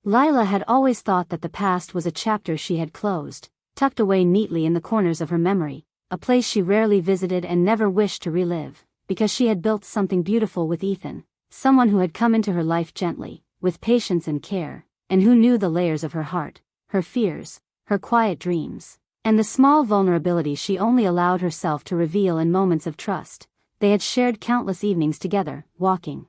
Lila had always thought that the past was a chapter she had closed, tucked away neatly in the corners of her memory, a place she rarely visited and never wished to relive, because she had built something beautiful with Ethan, someone who had come into her life gently, with patience and care, and who knew the layers of her heart, her fears, her quiet dreams, and the small vulnerabilities she only allowed herself to reveal in moments of trust. They had shared countless evenings together, walking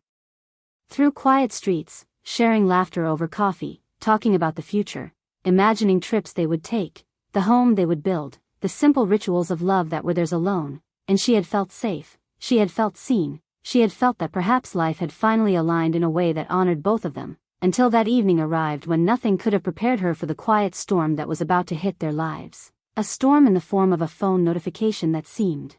through quiet streets, sharing laughter over coffee, talking about the future, imagining trips they would take, the home they would build, the simple rituals of love that were theirs alone. And she had felt safe, she had felt seen, she had felt that perhaps life had finally aligned in a way that honored both of them, until that evening arrived when nothing could have prepared her for the quiet storm that was about to hit their lives. A storm in the form of a phone notification that seemed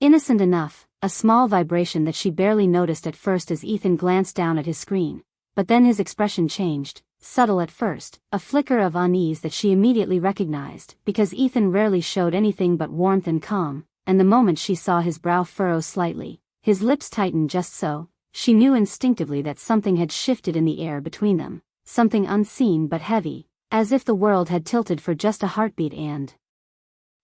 innocent enough, a small vibration that she barely noticed at first as Ethan glanced down at his screen. But then his expression changed, subtle at first, a flicker of unease that she immediately recognized, because Ethan rarely showed anything but warmth and calm, and the moment she saw his brow furrow slightly, his lips tighten just so, she knew instinctively that something had shifted in the air between them, something unseen but heavy, as if the world had tilted for just a heartbeat and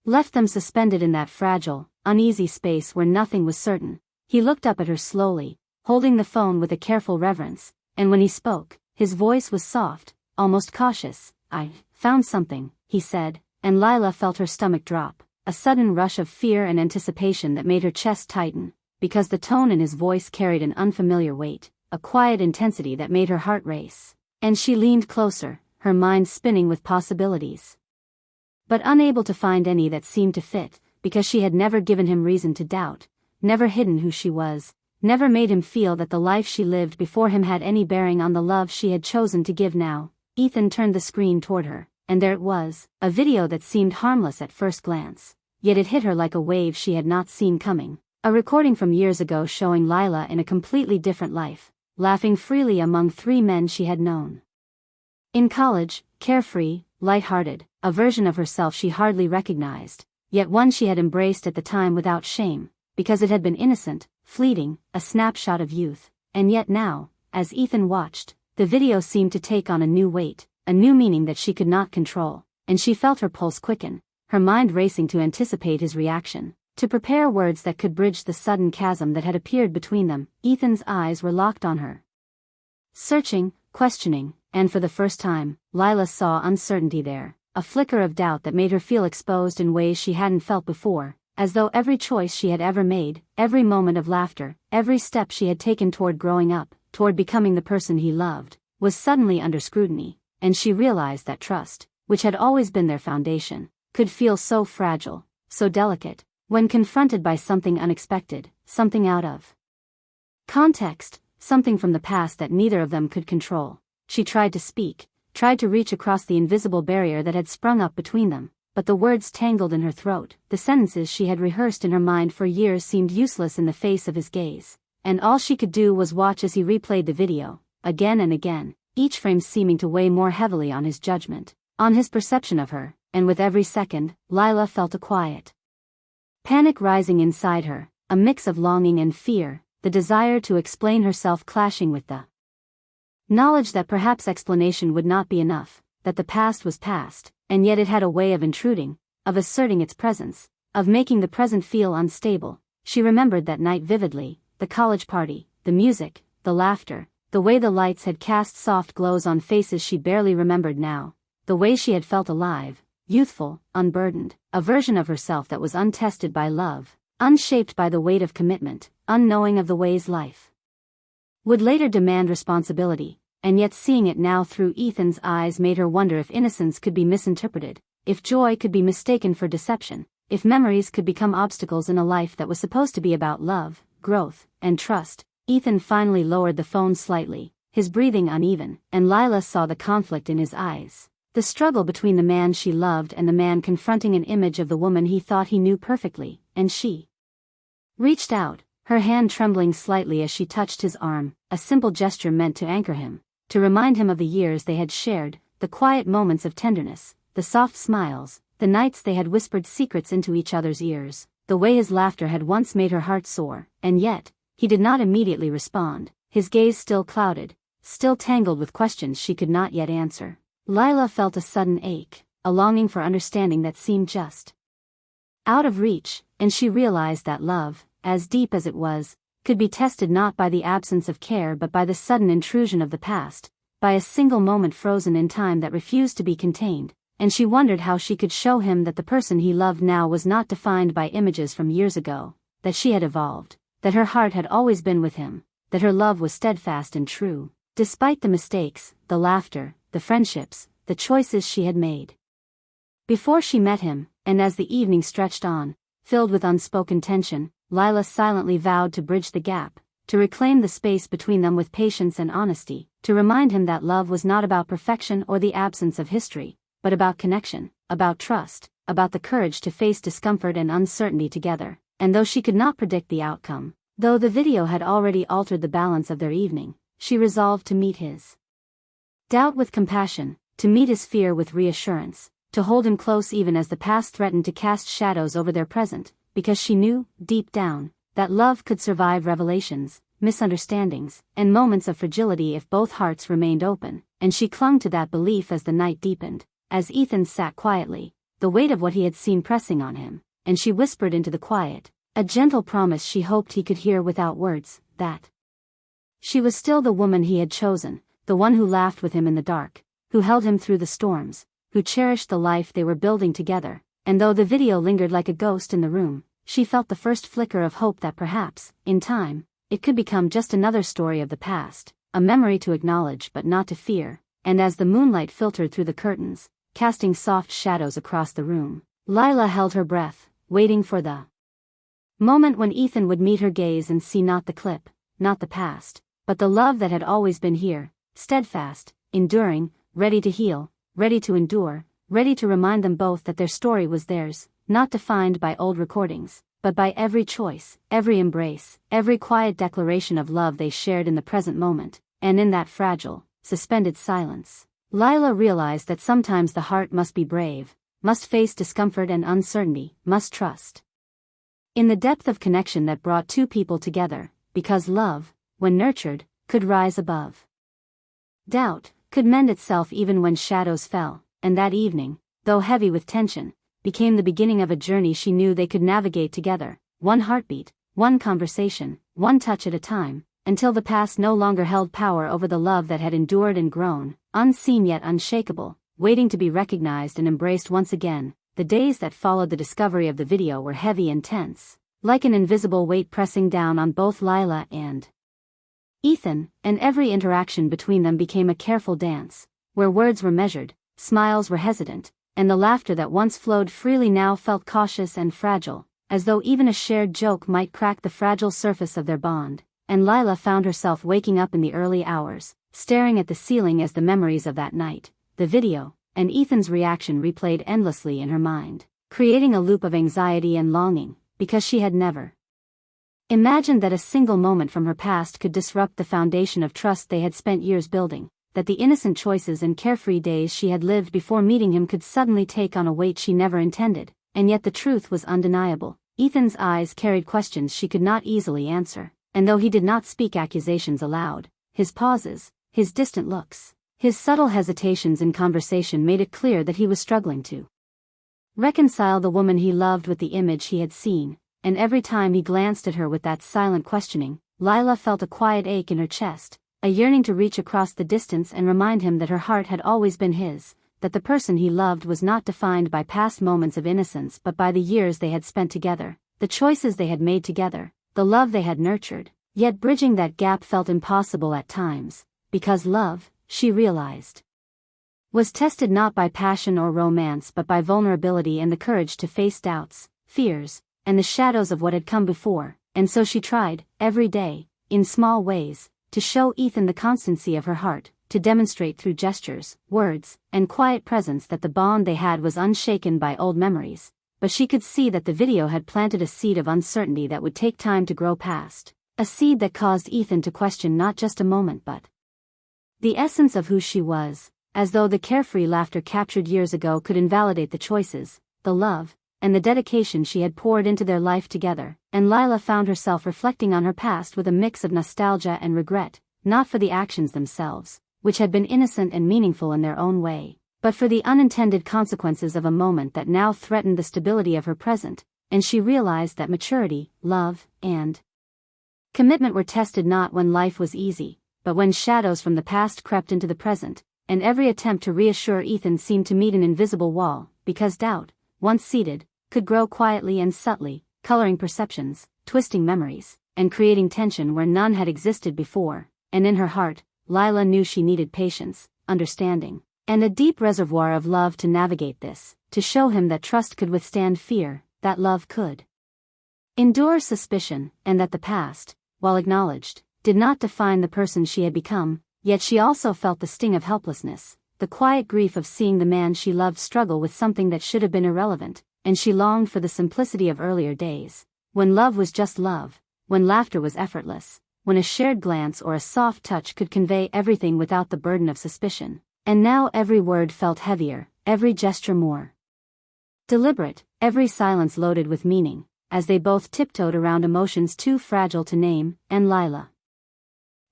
left them suspended in that fragile, uneasy space where nothing was certain. He looked up at her slowly, holding the phone with a careful reverence, and when he spoke, his voice was soft, almost cautious. "I found something," he said, and Lila felt her stomach drop, a sudden rush of fear and anticipation that made her chest tighten, because the tone in his voice carried an unfamiliar weight, a quiet intensity that made her heart race. And she leaned closer, her mind spinning with possibilities, but unable to find any that seemed to fit, because she had never given him reason to doubt, never hidden who she was, never made him feel that the life she lived before him had any bearing on the love she had chosen to give now. Ethan turned the screen toward her, and there it was, a video that seemed harmless at first glance, yet it hit her like a wave she had not seen coming. A recording from years ago showing Lila in a completely different life, laughing freely among 3 men she had known in college, carefree, light-hearted, a version of herself she hardly recognized, yet one she had embraced at the time without shame, because it had been innocent, fleeting, a snapshot of youth. And yet now, as Ethan watched, the video seemed to take on a new weight, a new meaning that she could not control, and she felt her pulse quicken, her mind racing to anticipate his reaction, to prepare words that could bridge the sudden chasm that had appeared between them. Ethan's eyes were locked on her, searching, questioning, and for the first time, Lila saw uncertainty there, a flicker of doubt that made her feel exposed in ways she hadn't felt before, as though every choice she had ever made, every moment of laughter, every step she had taken toward growing up, toward becoming the person he loved, was suddenly under scrutiny, and she realized that trust, which had always been their foundation, could feel so fragile, so delicate, when confronted by something unexpected, something out of context, something from the past that neither of them could control. She tried to speak, tried to reach across the invisible barrier that had sprung up between them, but the words tangled in her throat. The sentences she had rehearsed in her mind for years seemed useless in the face of his gaze, and all she could do was watch as he replayed the video, again and again, each frame seeming to weigh more heavily on his judgment, on his perception of her. And with every second, Lila felt a quiet panic rising inside her, a mix of longing and fear, the desire to explain herself clashing with the knowledge that perhaps explanation would not be enough, that the past was past, and yet it had a way of intruding, of asserting its presence, of making the present feel unstable. She remembered that night vividly, the college party, the music, the laughter, the way the lights had cast soft glows on faces she barely remembered now, the way she had felt alive, youthful, unburdened, a version of herself that was untested by love, unshaped by the weight of commitment, unknowing of the ways life would later demand responsibility. And yet seeing it now through Ethan's eyes made her wonder if innocence could be misinterpreted, if joy could be mistaken for deception, if memories could become obstacles in a life that was supposed to be about love, growth, and trust. Ethan finally lowered the phone slightly, his breathing uneven, and Lila saw the conflict in his eyes, the struggle between the man she loved and the man confronting an image of the woman he thought he knew perfectly. And she reached out, her hand trembling slightly as she touched his arm, a simple gesture meant to anchor him, to remind him of the years they had shared, the quiet moments of tenderness, the soft smiles, the nights they had whispered secrets into each other's ears, the way his laughter had once made her heart soar. And yet, he did not immediately respond, his gaze still clouded, still tangled with questions she could not yet answer. Lila felt a sudden ache, a longing for understanding that seemed just out of reach, and she realized that love, as deep as it was, could be tested not by the absence of care but by the sudden intrusion of the past, by a single moment frozen in time that refused to be contained, and she wondered how she could show him that the person he loved now was not defined by images from years ago, that she had evolved, that her heart had always been with him, that her love was steadfast and true, despite the mistakes, the laughter, the friendships, the choices she had made. Before she met him, and as the evening stretched on, filled with unspoken tension, Lila silently vowed to bridge the gap, to reclaim the space between them with patience and honesty, to remind him that love was not about perfection or the absence of history, but about connection, about trust, about the courage to face discomfort and uncertainty together. And though she could not predict the outcome, though the video had already altered the balance of their evening, she resolved to meet his doubt with compassion, to meet his fear with reassurance, to hold him close even as the past threatened to cast shadows over their present, because she knew, deep down, that love could survive revelations, misunderstandings, and moments of fragility if both hearts remained open, and she clung to that belief as the night deepened, as Ethan sat quietly, the weight of what he had seen pressing on him, and she whispered into the quiet, a gentle promise she hoped he could hear without words, that she was still the woman he had chosen, the one who laughed with him in the dark, who held him through the storms, who cherished the life they were building together. And though the video lingered like a ghost in the room, she felt the first flicker of hope that perhaps, in time, it could become just another story of the past, a memory to acknowledge but not to fear. And as the moonlight filtered through the curtains, casting soft shadows across the room, Lila held her breath, waiting for the moment when Ethan would meet her gaze and see not the clip, not the past, but the love that had always been here, steadfast, enduring, ready to heal, ready to endure, ready to remind them both that their story was theirs, not defined by old recordings, but by every choice, every embrace, every quiet declaration of love they shared in the present moment. And in that fragile, suspended silence, Lila realized that sometimes the heart must be brave, must face discomfort and uncertainty, must trust in the depth of connection that brought two people together, because love, when nurtured, could rise above doubt, could mend itself even when shadows fell. And that evening, though heavy with tension, became the beginning of a journey she knew they could navigate together, one heartbeat, one conversation, one touch at a time, until the past no longer held power over the love that had endured and grown, unseen yet unshakable, waiting to be recognized and embraced once again. The days that followed the discovery of the video were heavy and tense, like an invisible weight pressing down on both Lila and Ethan, and every interaction between them became a careful dance, where words were measured, smiles were hesitant, and the laughter that once flowed freely now felt cautious and fragile, as though even a shared joke might crack the fragile surface of their bond. And Lila found herself waking up in the early hours, staring at the ceiling as the memories of that night, the video, and Ethan's reaction replayed endlessly in her mind, creating a loop of anxiety and longing, because she had never imagined that a single moment from her past could disrupt the foundation of trust they had spent years building, that the innocent choices and carefree days she had lived before meeting him could suddenly take on a weight she never intended. And yet the truth was undeniable. Ethan's eyes carried questions she could not easily answer, and though he did not speak accusations aloud, his pauses, his distant looks, his subtle hesitations in conversation made it clear that he was struggling to reconcile the woman he loved with the image he had seen. And every time he glanced at her with that silent questioning, Lila felt a quiet ache in her chest, a yearning to reach across the distance and remind him that her heart had always been his, that the person he loved was not defined by past moments of innocence but by the years they had spent together, the choices they had made together, the love they had nurtured. Yet bridging that gap felt impossible at times, because love, she realized, was tested not by passion or romance but by vulnerability and the courage to face doubts, fears, and the shadows of what had come before. And so she tried, every day, in small ways, to show Ethan the constancy of her heart, to demonstrate through gestures, words, and quiet presence that the bond they had was unshaken by old memories. But she could see that the video had planted a seed of uncertainty that would take time to grow past, a seed that caused Ethan to question not just a moment but the essence of who she was, as though the carefree laughter captured years ago could invalidate the choices, the love, and the dedication she had poured into their life together. And Lila found herself reflecting on her past with a mix of nostalgia and regret, not for the actions themselves, which had been innocent and meaningful in their own way, but for the unintended consequences of a moment that now threatened the stability of her present, and she realized that maturity, love, and commitment were tested not when life was easy, but when shadows from the past crept into the present, and every attempt to reassure Ethan seemed to meet an invisible wall, because doubt, once seated, could grow quietly and subtly, coloring perceptions, twisting memories, and creating tension where none had existed before, and in her heart, Lila knew she needed patience, understanding, and a deep reservoir of love to navigate this, to show him that trust could withstand fear, that love could endure suspicion, and that the past, while acknowledged, did not define the person she had become, yet she also felt the sting of helplessness, the quiet grief of seeing the man she loved struggle with something that should have been irrelevant, and she longed for the simplicity of earlier days, when love was just love, when laughter was effortless, when a shared glance or a soft touch could convey everything without the burden of suspicion. And now every word felt heavier, every gesture more deliberate, every silence loaded with meaning, as they both tiptoed around emotions too fragile to name, and Lila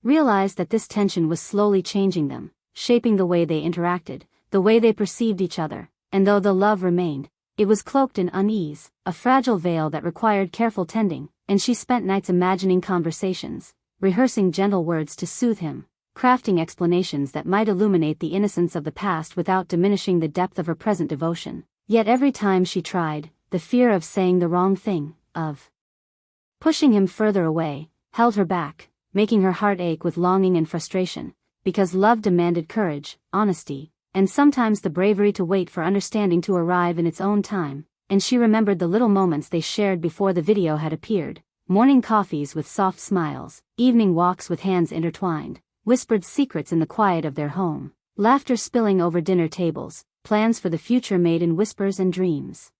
realized that this tension was slowly changing them, shaping the way they interacted, the way they perceived each other, and though the love remained, it was cloaked in unease, a fragile veil that required careful tending, and she spent nights imagining conversations, rehearsing gentle words to soothe him, crafting explanations that might illuminate the innocence of the past without diminishing the depth of her present devotion. Yet every time she tried, the fear of saying the wrong thing, of pushing him further away, held her back, making her heart ache with longing and frustration, because love demanded courage, honesty, and sometimes the bravery to wait for understanding to arrive in its own time, and she remembered the little moments they shared before the video had appeared, morning coffees with soft smiles, evening walks with hands intertwined, whispered secrets in the quiet of their home, laughter spilling over dinner tables, plans for the future made in whispers and dreams.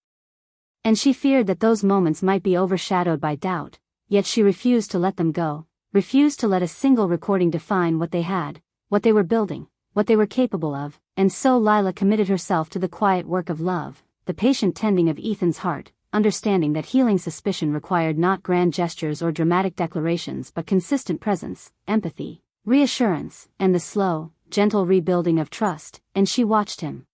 And she feared that those moments might be overshadowed by doubt, yet she refused to let them go, refused to let a single recording define what they had, what they were building, what they were capable of, and so Lila committed herself to the quiet work of love, the patient tending of Ethan's heart, understanding that healing suspicion required not grand gestures or dramatic declarations but consistent presence, empathy, reassurance, and the slow, gentle rebuilding of trust, and she watched him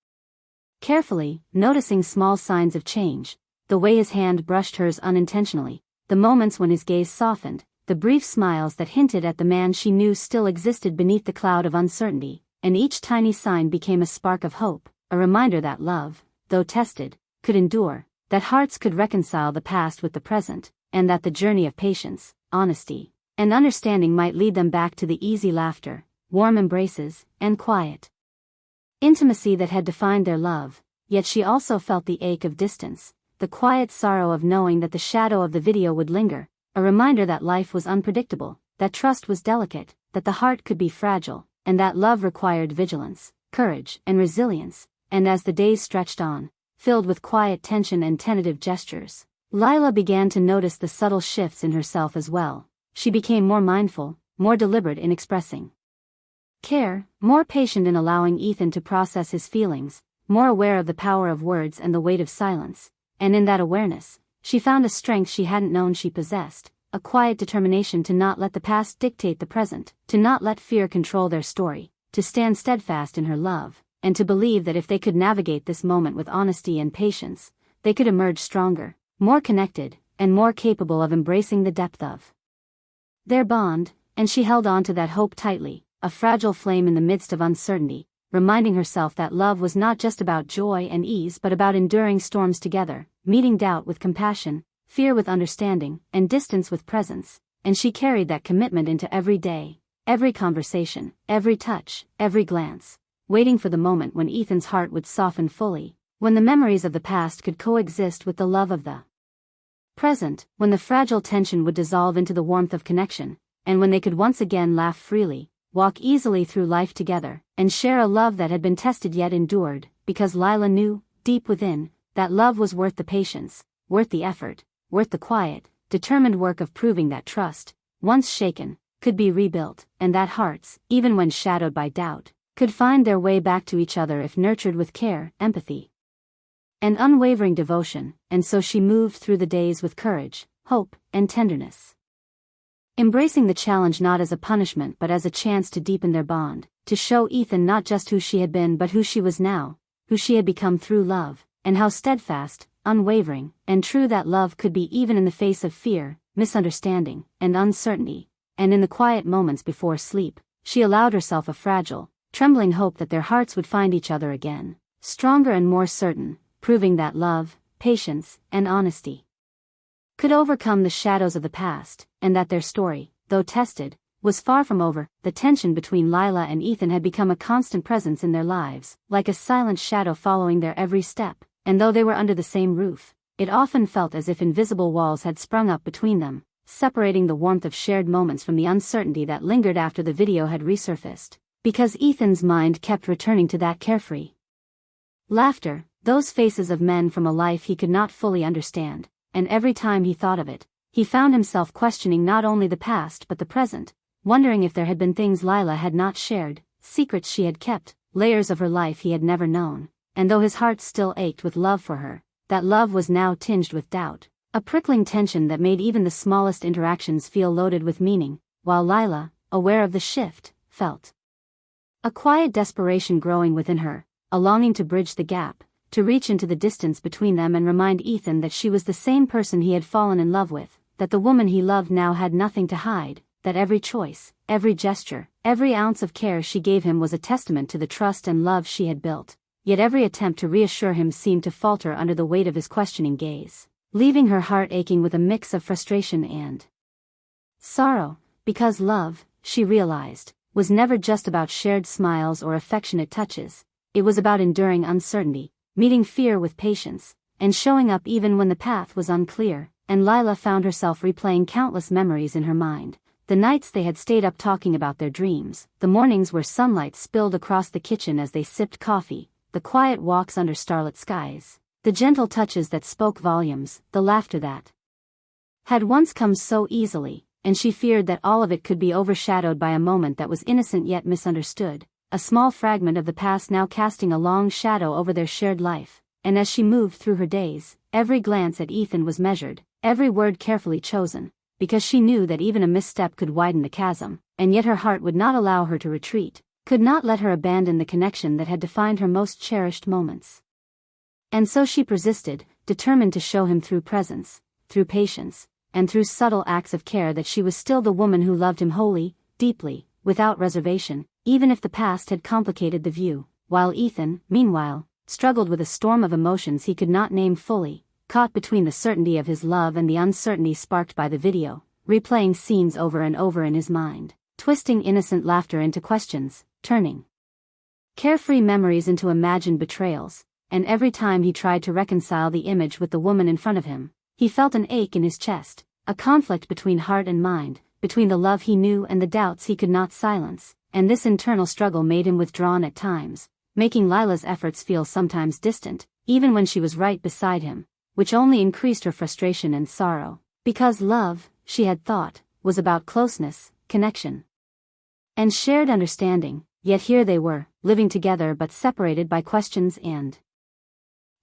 carefully, noticing small signs of change, the way his hand brushed hers unintentionally, the moments when his gaze softened, the brief smiles that hinted at the man she knew still existed beneath the cloud of uncertainty, and each tiny sign became a spark of hope, a reminder that love, though tested, could endure, that hearts could reconcile the past with the present, and that the journey of patience, honesty, and understanding might lead them back to the easy laughter, warm embraces, and quiet intimacy that had defined their love. Yet she also felt the ache of distance, the quiet sorrow of knowing that the shadow of the video would linger, a reminder that life was unpredictable, that trust was delicate, that the heart could be fragile, and that love required vigilance, courage, and resilience. And as the days stretched on, filled with quiet tension and tentative gestures, Lila began to notice the subtle shifts in herself as well. She became more mindful, more deliberate in expressing care, more patient in allowing Ethan to process his feelings, more aware of the power of words and the weight of silence, and in that awareness, she found a strength she hadn't known she possessed, a quiet determination to not let the past dictate the present, to not let fear control their story, to stand steadfast in her love, and to believe that if they could navigate this moment with honesty and patience, they could emerge stronger, more connected, and more capable of embracing the depth of their bond. And she held on to that hope tightly, a fragile flame in the midst of uncertainty, reminding herself that love was not just about joy and ease but about enduring storms together, meeting doubt with compassion, fear with understanding, and distance with presence, and she carried that commitment into every day, every conversation, every touch, every glance, waiting for the moment when Ethan's heart would soften fully, when the memories of the past could coexist with the love of the present, when the fragile tension would dissolve into the warmth of connection, and when they could once again laugh freely, walk easily through life together, and share a love that had been tested yet endured, because Lila knew, deep within, that love was worth the patience, worth the effort, worth the quiet, determined work of proving that trust, once shaken, could be rebuilt, and that hearts, even when shadowed by doubt, could find their way back to each other if nurtured with care, empathy, and unwavering devotion. And so she moved through the days with courage, hope, and tenderness, embracing the challenge not as a punishment but as a chance to deepen their bond, to show Ethan not just who she had been but who she was now, who she had become through love, and how steadfast, unwavering, and true that love could be even in the face of fear, misunderstanding, and uncertainty. And in the quiet moments before sleep, she allowed herself a fragile, trembling hope that their hearts would find each other again, stronger and more certain, proving that love, patience, and honesty could overcome the shadows of the past, and that their story, though tested, was far from over. The tension between Lila and Ethan had become a constant presence in their lives, like a silent shadow following their every step, and though they were under the same roof, it often felt as if invisible walls had sprung up between them, separating the warmth of shared moments from the uncertainty that lingered after the video had resurfaced, because Ethan's mind kept returning to that carefree laughter, those faces of men from a life he could not fully understand, and every time he thought of it, he found himself questioning not only the past but the present, wondering if there had been things Lila had not shared, secrets she had kept, layers of her life he had never known, and though his heart still ached with love for her, that love was now tinged with doubt, a prickling tension that made even the smallest interactions feel loaded with meaning, while Lila, aware of the shift, felt a quiet desperation growing within her, a longing to bridge the gap, to reach into the distance between them and remind Ethan that she was the same person he had fallen in love with, that the woman he loved now had nothing to hide, that every choice, every gesture, every ounce of care she gave him was a testament to the trust and love she had built, yet every attempt to reassure him seemed to falter under the weight of his questioning gaze, leaving her heart aching with a mix of frustration and sorrow, because love, she realized, was never just about shared smiles or affectionate touches. It was about enduring uncertainty, meeting fear with patience, and showing up even when the path was unclear. And Lila found herself replaying countless memories in her mind, the nights they had stayed up talking about their dreams, the mornings where sunlight spilled across the kitchen as they sipped coffee, the quiet walks under starlit skies, the gentle touches that spoke volumes, the laughter that had once come so easily, and she feared that all of it could be overshadowed by a moment that was innocent yet misunderstood, a small fragment of the past now casting a long shadow over their shared life. And as she moved through her days, every glance at Ethan was measured, every word carefully chosen, because she knew that even a misstep could widen the chasm, and yet her heart would not allow her to retreat, could not let her abandon the connection that had defined her most cherished moments. And so she persisted, determined to show him through presence, through patience, and through subtle acts of care that she was still the woman who loved him wholly, deeply, without reservation, even if the past had complicated the view, while Ethan, meanwhile, struggled with a storm of emotions he could not name fully, caught between the certainty of his love and the uncertainty sparked by the video, replaying scenes over and over in his mind, twisting innocent laughter into questions, turning carefree memories into imagined betrayals, and every time he tried to reconcile the image with the woman in front of him, he felt an ache in his chest, a conflict between heart and mind, between the love he knew and the doubts he could not silence, and this internal struggle made him withdrawn at times, making Lila's efforts feel sometimes distant, even when she was right beside him, which only increased her frustration and sorrow, because love, she had thought, was about closeness, connection, and shared understanding, yet here they were, living together but separated by questions and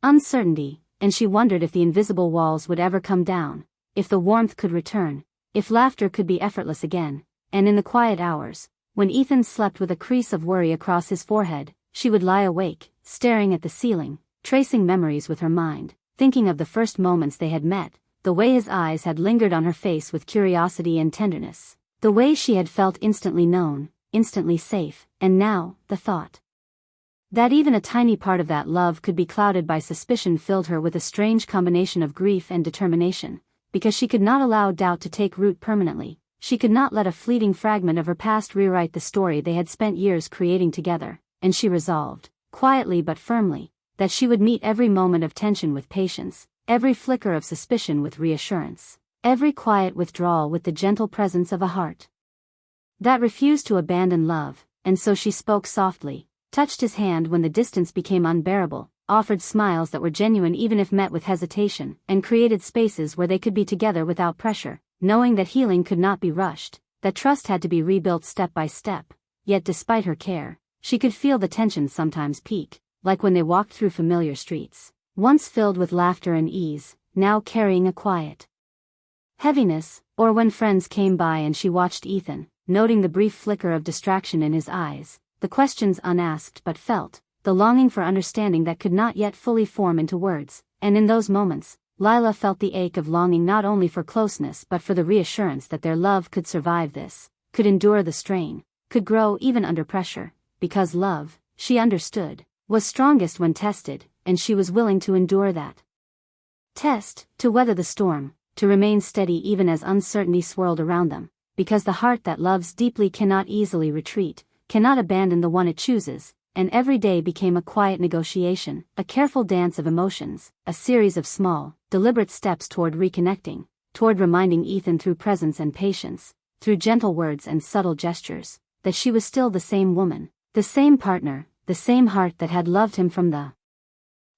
uncertainty, and she wondered if the invisible walls would ever come down, if the warmth could return, if laughter could be effortless again. And in the quiet hours, when Ethan slept with a crease of worry across his forehead, she would lie awake, staring at the ceiling, tracing memories with her mind, thinking of the first moments they had met, the way his eyes had lingered on her face with curiosity and tenderness, the way she had felt instantly known, instantly safe, and now, the thought that even a tiny part of that love could be clouded by suspicion filled her with a strange combination of grief and determination, because she could not allow doubt to take root permanently. She could not let a fleeting fragment of her past rewrite the story they had spent years creating together, and she resolved, quietly but firmly, that she would meet every moment of tension with patience, every flicker of suspicion with reassurance, every quiet withdrawal with the gentle presence of a heart that refused to abandon love. And so she spoke softly, touched his hand when the distance became unbearable, offered smiles that were genuine even if met with hesitation, and created spaces where they could be together without pressure, knowing that healing could not be rushed, that trust had to be rebuilt step by step. Yet despite her care, she could feel the tension sometimes peak, like when they walked through familiar streets, once filled with laughter and ease, now carrying a quiet heaviness, or when friends came by and she watched Ethan, noting the brief flicker of distraction in his eyes, the questions unasked but felt, the longing for understanding that could not yet fully form into words, and in those moments, Lila felt the ache of longing not only for closeness but for the reassurance that their love could survive this, could endure the strain, could grow even under pressure, because love, she understood, was strongest when tested, and she was willing to endure that test, to weather the storm, to remain steady even as uncertainty swirled around them, because the heart that loves deeply cannot easily retreat, cannot abandon the one it chooses, and every day became a quiet negotiation, a careful dance of emotions, a series of small, deliberate steps toward reconnecting, toward reminding Ethan through presence and patience, through gentle words and subtle gestures, that she was still the same woman, the same partner, the same heart that had loved him from the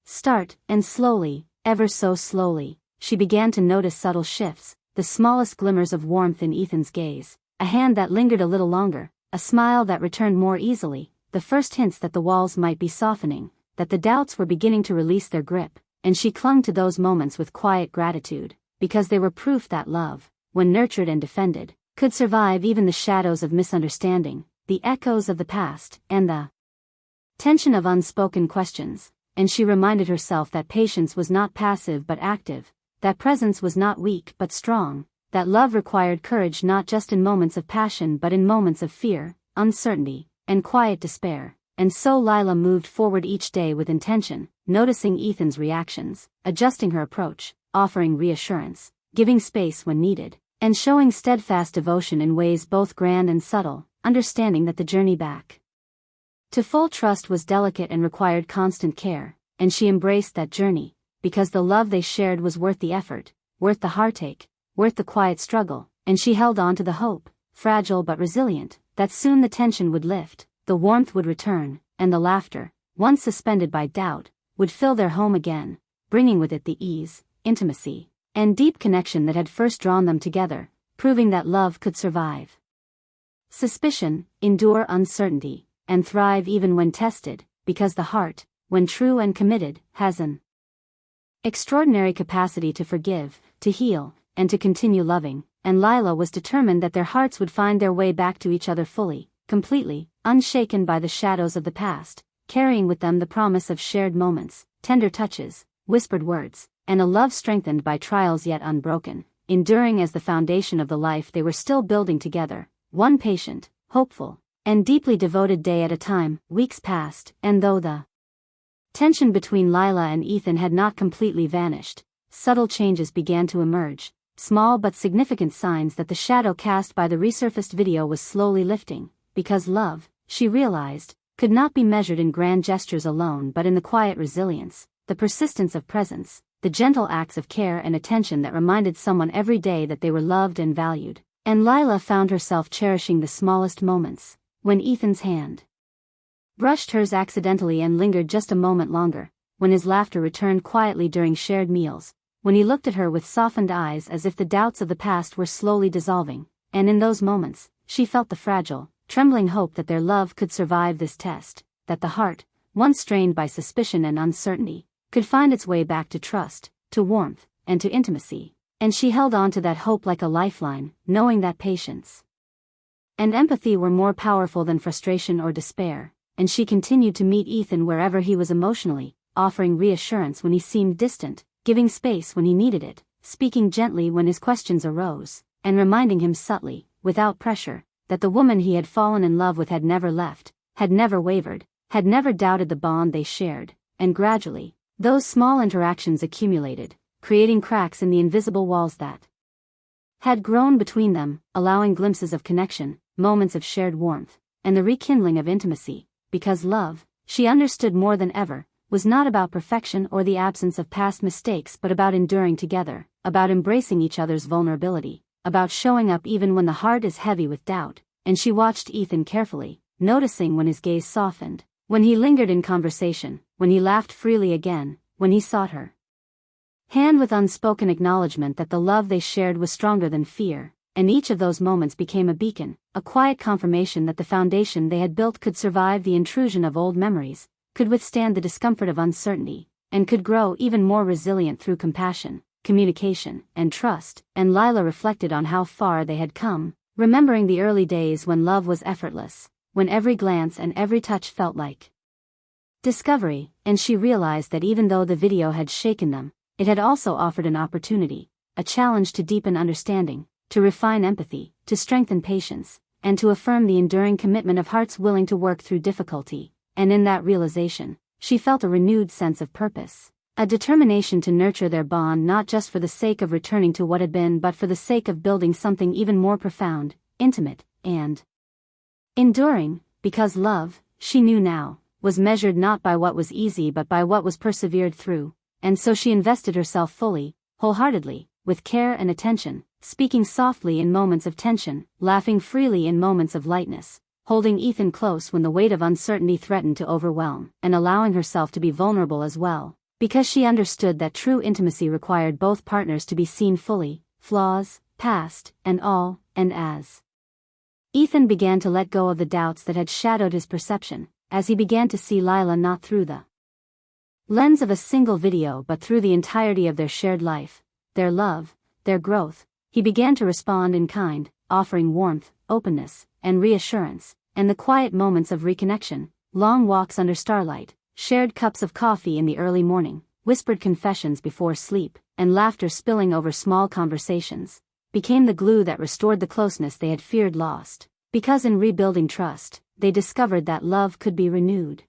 start, and slowly, ever so slowly, she began to notice subtle shifts, the smallest glimmers of warmth in Ethan's gaze, a hand that lingered a little longer, a smile that returned more easily, the first hints that the walls might be softening, that the doubts were beginning to release their grip, and she clung to those moments with quiet gratitude, because they were proof that love, when nurtured and defended, could survive even the shadows of misunderstanding, the echoes of the past, and the tension of unspoken questions, and she reminded herself that patience was not passive but active, that presence was not weak but strong, that love required courage not just in moments of passion but in moments of fear, uncertainty, and quiet despair. And so Lila moved forward each day with intention, noticing Ethan's reactions, adjusting her approach, offering reassurance, giving space when needed, and showing steadfast devotion in ways both grand and subtle, understanding that the journey back to full trust was delicate and required constant care, and she embraced that journey, because the love they shared was worth the effort, worth the heartache, worth the quiet struggle, and she held on to the hope, fragile but resilient, that soon the tension would lift, the warmth would return, and the laughter, once suspended by doubt, would fill their home again, bringing with it the ease, intimacy, and deep connection that had first drawn them together, proving that love could survive suspicion, endure uncertainty, and thrive even when tested, because the heart, when true and committed, has an extraordinary capacity to forgive, to heal, and to continue loving, and Lila was determined that their hearts would find their way back to each other fully, completely, unshaken by the shadows of the past, carrying with them the promise of shared moments, tender touches, whispered words, and a love strengthened by trials yet unbroken, enduring as the foundation of the life they were still building together, one patient, hopeful, and deeply devoted day at a time. Weeks passed, and though the tension between Lila and Ethan had not completely vanished, subtle changes began to emerge, small but significant signs that the shadow cast by the Resurfaced video was slowly lifting, because love, she realized, could not be measured in grand gestures alone but in the quiet resilience, the persistence of presence, the gentle acts of care and attention that reminded someone every day that they were loved and valued. And Lila found herself cherishing the smallest moments, when Ethan's hand brushed hers accidentally and lingered just a moment longer, when his laughter returned quietly during shared meals, when he looked at her with softened eyes as if the doubts of the past were slowly dissolving, and in those moments, she felt the fragile, trembling hope that their love could survive this test, that the heart, once strained by suspicion and uncertainty, could find its way back to trust, to warmth, and to intimacy. And she held on to that hope like a lifeline, knowing that patience and empathy were more powerful than frustration or despair, and she continued to meet Ethan wherever he was emotionally, offering reassurance when he seemed distant, giving space when he needed it, speaking gently when his questions arose, and reminding him subtly, without pressure, that the woman he had fallen in love with had never left, had never wavered, had never doubted the bond they shared, and gradually, those small interactions accumulated, creating cracks in the invisible walls that had grown between them, allowing glimpses of connection, moments of shared warmth, and the rekindling of intimacy, because love, she understood more than ever, was not about perfection or the absence of past mistakes but about enduring together, about embracing each other's vulnerability, about showing up even when the heart is heavy with doubt. And she watched Ethan carefully, noticing when his gaze softened, when he lingered in conversation, when he laughed freely again, when he sought her hand with unspoken acknowledgement that the love they shared was stronger than fear, and each of those moments became a beacon, a quiet confirmation that the foundation they had built could survive the intrusion of old memories, could withstand the discomfort of uncertainty, and could grow even more resilient through compassion, communication, and trust, and Lila reflected on how far they had come, remembering the early days when love was effortless, when every glance and every touch felt like discovery, and she realized that even though the video had shaken them, it had also offered an opportunity, a challenge to deepen understanding, to refine empathy, to strengthen patience, and to affirm the enduring commitment of hearts willing to work through difficulty. And in that realization, she felt a renewed sense of purpose, a determination to nurture their bond not just for the sake of returning to what had been but for the sake of building something even more profound, intimate, and enduring, because love, she knew now, was measured not by what was easy but by what was persevered through, and so she invested herself fully, wholeheartedly, with care and attention, speaking softly in moments of tension, laughing freely in moments of lightness, holding Ethan close when the weight of uncertainty threatened to overwhelm, and allowing herself to be vulnerable as well, because she understood that true intimacy required both partners to be seen fully, flaws, past, and all, and as Ethan began to let go of the doubts that had shadowed his perception, as he began to see Lila not through the lens of a single video but through the entirety of their shared life, their love, their growth, he began to respond in kind, offering warmth, openness, and reassurance, and the quiet moments of reconnection, long walks under starlight, shared cups of coffee in the early morning, whispered confessions before sleep, and laughter spilling over small conversations, became the glue that restored the closeness they had feared lost, because in rebuilding trust, they discovered that love could be renewed,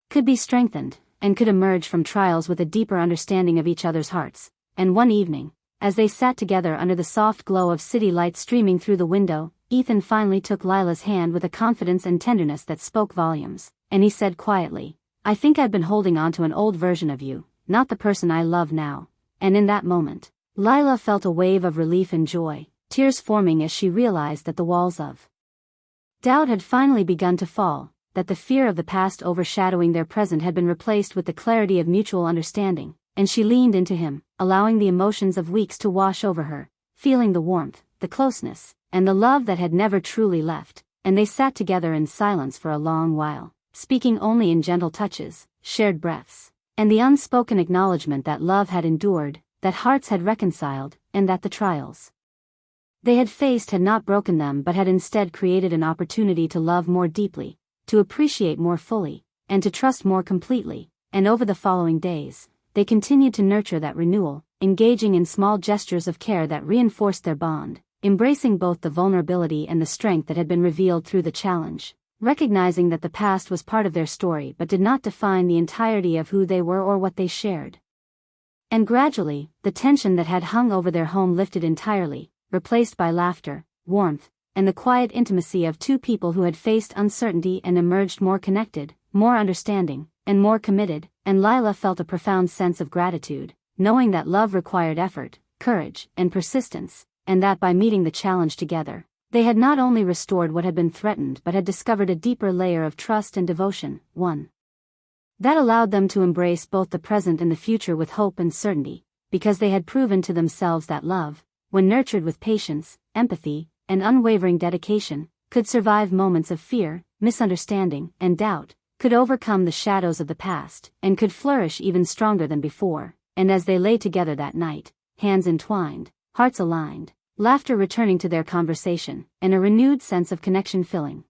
could be strengthened, and could emerge from trials with a deeper understanding of each other's hearts. And one evening, as they sat together under the soft glow of city lights streaming through the window, Ethan finally took Lila's hand with a confidence and tenderness that spoke volumes, and he said quietly, "I think I've been holding on to an old version of you, not the person I love now." And in that moment, Lila felt a wave of relief and joy, tears forming as she realized that the walls of doubt had finally begun to fall, that the fear of the past overshadowing their present had been replaced with the clarity of mutual understanding, and she leaned into him, allowing the emotions of weeks to wash over her, feeling the warmth, the closeness, and the love that had never truly left, and they sat together in silence for a long while, speaking only in gentle touches, shared breaths, and the unspoken acknowledgement that love had endured, that hearts had reconciled, and that the trials they had faced had not broken them but had instead created an opportunity to love more deeply, to appreciate more fully, and to trust more completely. And over the following days, they continued to nurture that renewal, engaging in small gestures of care that reinforced their bond, embracing both the vulnerability and the strength that had been revealed through the challenge, recognizing that the past was part of their story but did not define the entirety of who they were or what they shared. And gradually, the tension that had hung over their home lifted entirely, replaced by laughter, warmth, and the quiet intimacy of two people who had faced uncertainty and emerged more connected, more understanding, and more committed. And Lila felt a profound sense of gratitude, knowing that love required effort, courage, and persistence, and that by meeting the challenge together, they had not only restored what had been threatened but had discovered a deeper layer of trust and devotion, one that allowed them to embrace both the present and the future with hope and certainty, because they had proven to themselves that love, when nurtured with patience, empathy, and unwavering dedication, could survive moments of fear, misunderstanding, and doubt, could overcome the shadows of the past, and could flourish even stronger than before. And as they lay together that night, hands entwined, hearts aligned, laughter returning to their conversation, and a renewed sense of connection filling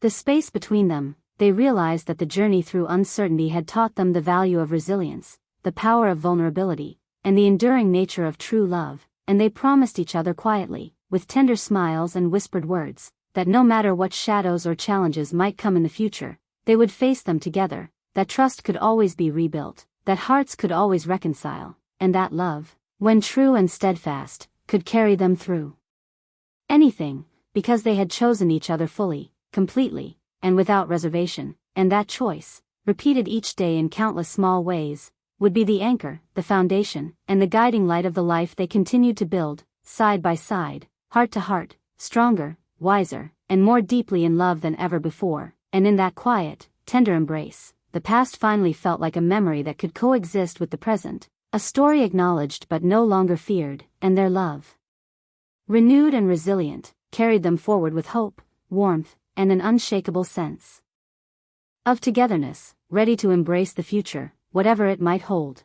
the space between them, they realized that the journey through uncertainty had taught them the value of resilience, the power of vulnerability, and the enduring nature of true love, and they promised each other quietly, with tender smiles and whispered words, that no matter what shadows or challenges might come in the future, they would face them together, that trust could always be rebuilt, that hearts could always reconcile, and that love, when true and steadfast, could carry them through anything, because they had chosen each other fully, completely, and without reservation, and that choice, repeated each day in countless small ways, would be the anchor, the foundation, and the guiding light of the life they continued to build, side by side, heart to heart, stronger, wiser, and more deeply in love than ever before. And in that quiet, tender embrace, the past finally felt like a memory that could coexist with the present, a story acknowledged but no longer feared, and their love, renewed and resilient, carried them forward with hope, warmth, and an unshakable sense of togetherness, ready to embrace the future, whatever it might hold.